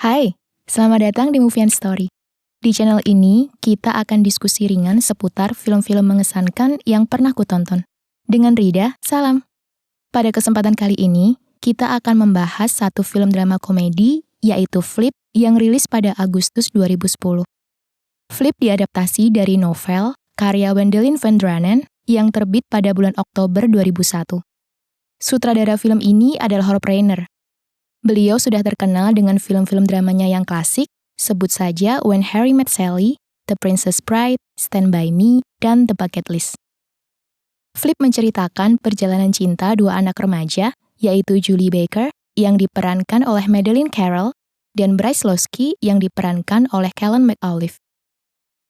Hai, selamat datang di Movie and Story. Di channel ini, kita akan diskusi ringan seputar film-film mengesankan yang pernah kutonton. Dengan Rida, salam. Pada kesempatan kali ini, kita akan membahas satu film drama komedi, yaitu Flip, yang rilis pada Agustus 2010. Flip diadaptasi dari novel karya Wendelin van Draanen yang terbit pada bulan Oktober 2001. Sutradara film ini adalah Rob Reiner. Beliau sudah terkenal dengan film-film dramanya yang klasik, sebut saja When Harry Met Sally, The Princess Bride, Stand By Me, dan The Bucket List. Flip menceritakan perjalanan cinta dua anak remaja, yaitu Julie Baker, yang diperankan oleh Madeleine Carroll, dan Bryce Lowski, yang diperankan oleh Callan McAuliffe.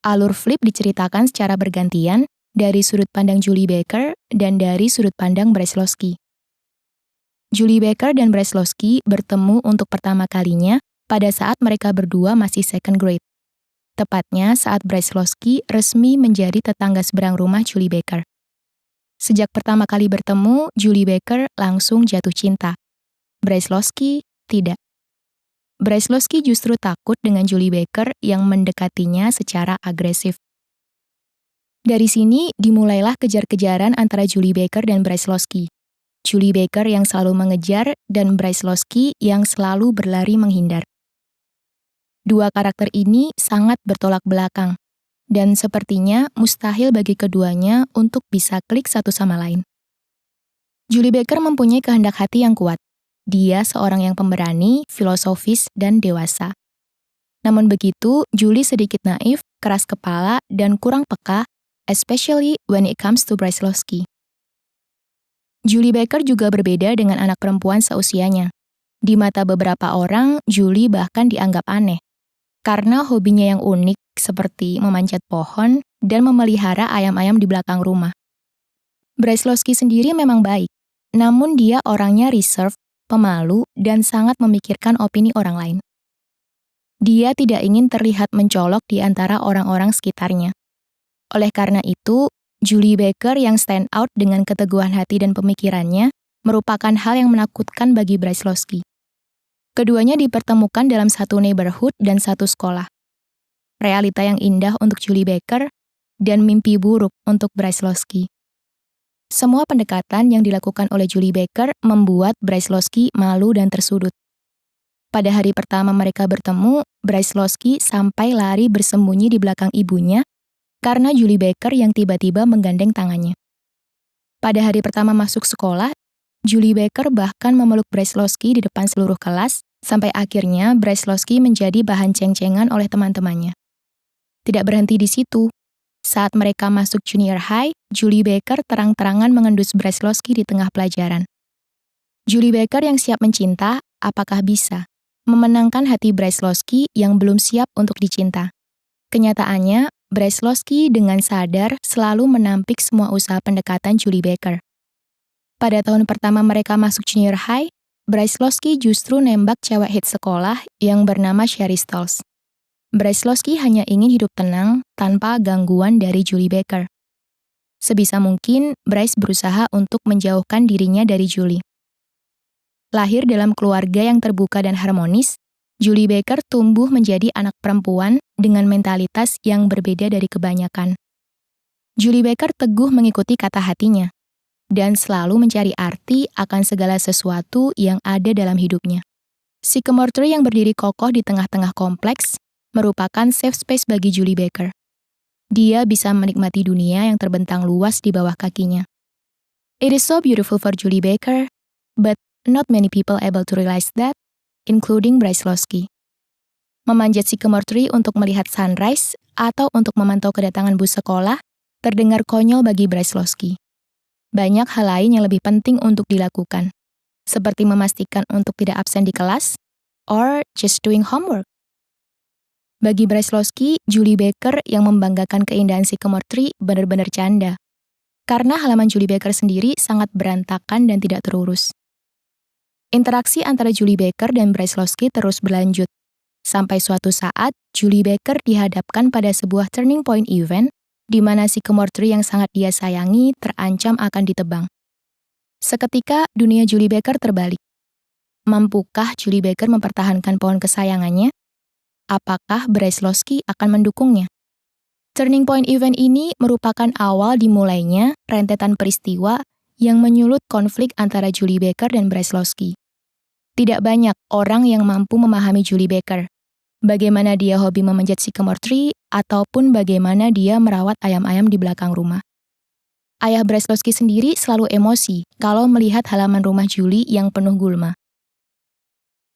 Alur Flip diceritakan secara bergantian dari sudut pandang Julie Baker dan dari sudut pandang Bryce Lowski. Julie Baker dan Bryce Lowski bertemu untuk pertama kalinya pada saat mereka berdua masih second grade. Tepatnya saat Bryce Lowski resmi menjadi tetangga seberang rumah Julie Baker. Sejak pertama kali bertemu, Julie Baker langsung jatuh cinta. Bryce Lowski tidak. Bryce Lowski justru takut dengan Julie Baker yang mendekatinya secara agresif. Dari sini dimulailah kejar-kejaran antara Julie Baker dan Bryce Lowski. Julie Baker yang selalu mengejar dan Bryce Lowski yang selalu berlari menghindar. Dua karakter ini sangat bertolak belakang, dan sepertinya mustahil bagi keduanya untuk bisa klik satu sama lain. Julie Baker mempunyai kehendak hati yang kuat. Dia seorang yang pemberani, filosofis, dan dewasa. Namun begitu, Julie sedikit naif, keras kepala, dan kurang peka, especially when it comes to Bryce Lowski. Julie Baker juga berbeda dengan anak perempuan seusianya. Di mata beberapa orang, Julie bahkan dianggap aneh. Karena hobinya yang unik seperti memanjat pohon dan memelihara ayam-ayam di belakang rumah. Bryce Lowski sendiri memang baik, namun dia orangnya reserve, pemalu, dan sangat memikirkan opini orang lain. Dia tidak ingin terlihat mencolok di antara orang-orang sekitarnya. Oleh karena itu, Julie Baker yang stand out dengan keteguhan hati dan pemikirannya merupakan hal yang menakutkan bagi Bryce Lowski. Keduanya dipertemukan dalam satu neighborhood dan satu sekolah. Realita yang indah untuk Julie Baker dan mimpi buruk untuk Bryce Lowski. Semua pendekatan yang dilakukan oleh Julie Baker membuat Bryce Lowski malu dan tersudut. Pada hari pertama mereka bertemu, Bryce Lowski sampai lari bersembunyi di belakang ibunya karena Julie Baker yang tiba-tiba menggandeng tangannya. Pada hari pertama masuk sekolah, Julie Baker bahkan memeluk Bryce Lowski di depan seluruh kelas, sampai akhirnya Bryce Lowski menjadi bahan ceng-cengan oleh teman-temannya. Tidak berhenti di situ. Saat mereka masuk junior high, Julie Baker terang-terangan mengendus Bryce Lowski di tengah pelajaran. Julie Baker yang siap mencinta, apakah bisa memenangkan hati Bryce Lowski yang belum siap untuk dicinta? Kenyataannya, Bryce Lowski dengan sadar selalu menampik semua usaha pendekatan Julie Baker. Pada tahun pertama mereka masuk junior high, Bryce Lowski justru nembak cewek hits sekolah yang bernama Sherry Stolz. Bryce Lowski hanya ingin hidup tenang tanpa gangguan dari Julie Baker. Sebisa mungkin, Bryce berusaha untuk menjauhkan dirinya dari Julie. Lahir dalam keluarga yang terbuka dan harmonis, Julie Baker tumbuh menjadi anak perempuan dengan mentalitas yang berbeda dari kebanyakan. Julie Baker teguh mengikuti kata hatinya, dan selalu mencari arti akan segala sesuatu yang ada dalam hidupnya. Sycamore Tree yang berdiri kokoh di tengah-tengah kompleks merupakan safe space bagi Julie Baker. Dia bisa menikmati dunia yang terbentang luas di bawah kakinya. It is so beautiful for Julie Baker, but not many people able to realize that, including Bryce Lowski. Memanjat Sycamore Tree untuk melihat sunrise atau untuk memantau kedatangan bus sekolah terdengar konyol bagi Bryce Lowski. Banyak hal lain yang lebih penting untuk dilakukan, seperti memastikan untuk tidak absen di kelas, or just doing homework. Bagi Bryce Lowski, Julie Baker yang membanggakan keindahan Sycamore Tree benar-benar canda. Karena halaman Julie Baker sendiri sangat berantakan dan tidak terurus. Interaksi antara Julie Baker dan Bryce Lowski terus berlanjut. Sampai suatu saat, Julie Baker dihadapkan pada sebuah turning point event di mana Sycamore Tree yang sangat dia sayangi terancam akan ditebang. Seketika, dunia Julie Baker terbalik. mampukah Julie Baker mempertahankan pohon kesayangannya? Apakah Braislowski akan mendukungnya? Turning point event ini merupakan awal dimulainya rentetan peristiwa yang menyulut konflik antara Julie Baker dan Braislowski. Tidak banyak orang yang mampu memahami Julie Baker, bagaimana dia hobi memanjat sycamore tree, ataupun bagaimana dia merawat ayam-ayam di belakang rumah. Ayah Braislowski sendiri selalu emosi kalau melihat halaman rumah Julie yang penuh gulma.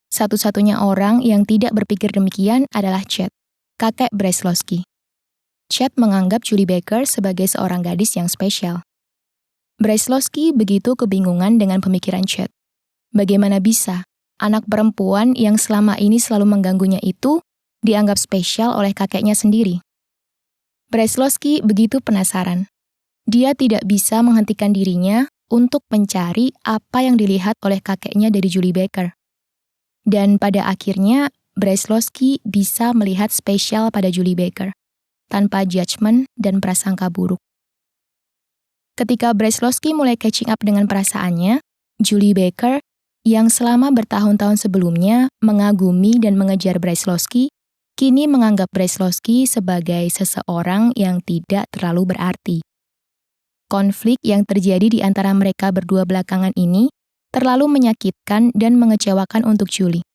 Satu-satunya orang yang tidak berpikir demikian adalah Chet, kakek Braislowski. Chet menganggap Julie Baker sebagai seorang gadis yang spesial. Braislowski begitu kebingungan dengan pemikiran Chet. Bagaimana bisa anak perempuan yang selama ini selalu mengganggunya itu dianggap spesial oleh kakeknya sendiri? Braislowski begitu penasaran. Dia tidak bisa menghentikan dirinya untuk mencari apa yang dilihat oleh kakeknya dari Julie Baker. Dan pada akhirnya, Braislowski bisa melihat spesial pada Julie Baker, tanpa judgement dan prasangka buruk. Ketika Braislowski mulai catching up dengan perasaannya, Julie Baker, yang selama bertahun-tahun sebelumnya mengagumi dan mengejar Braislowski, kini menganggap Braislowski sebagai seseorang yang tidak terlalu berarti. Konflik yang terjadi di antara mereka berdua belakangan ini terlalu menyakitkan dan mengecewakan untuk Julie.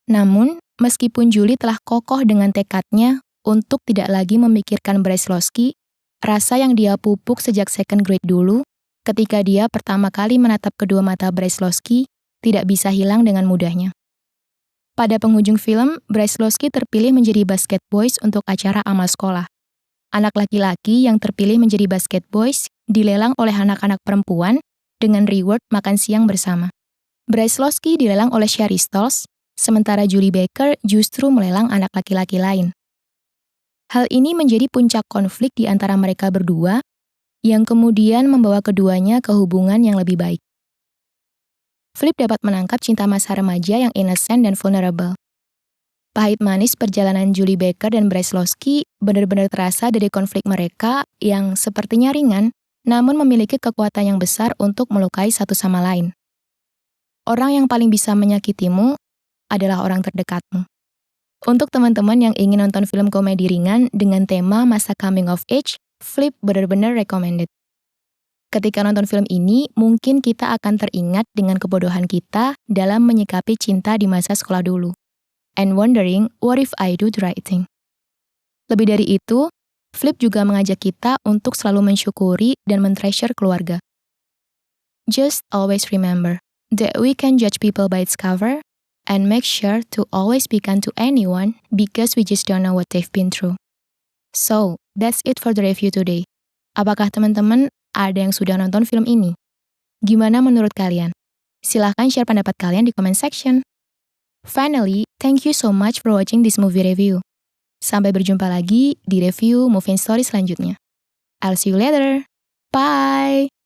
Namun, meskipun Julie telah kokoh dengan tekadnya untuk tidak lagi memikirkan Braislowski, rasa yang dia pupuk sejak second grade dulu, ketika dia pertama kali menatap kedua mata Braislowski, tidak bisa hilang dengan mudahnya. Pada penghujung film, Braislowski terpilih menjadi basket boys untuk acara amal sekolah. Anak laki-laki yang terpilih menjadi basket boys dilelang oleh anak-anak perempuan dengan reward makan siang bersama. Braislowski dilelang oleh Sherry Stolz, sementara Julie Baker justru melelang anak laki-laki lain. Hal ini menjadi puncak konflik di antara mereka berdua, yang kemudian membawa keduanya ke hubungan yang lebih baik. Flip dapat menangkap cinta masa remaja yang innocent dan vulnerable. Pahit manis perjalanan Julie Baker dan Braislowski benar-benar terasa dari konflik mereka yang sepertinya ringan, namun memiliki kekuatan yang besar untuk melukai satu sama lain. Orang yang paling bisa menyakitimu adalah orang terdekatmu. Untuk teman-teman yang ingin nonton film komedi ringan dengan tema masa coming of age, Flip benar-benar recommended. Ketika nonton film ini, mungkin kita akan teringat dengan kebodohan kita dalam menyikapi cinta di masa sekolah dulu. And wondering, what if I do the right thing? Lebih dari itu, Flip juga mengajak kita untuk selalu mensyukuri dan men-treasure keluarga. Just always remember that we can judge people by its cover, and make sure to always be kind to anyone because we just don't know what they've been through. So, that's it for the review today. Apakah teman-teman ada yang sudah nonton film ini? Gimana menurut kalian? Silahkan share pendapat kalian di comment section. Finally, thank you so much for watching this movie review. Sampai berjumpa lagi di review Movie Story selanjutnya. I'll see you later. Bye!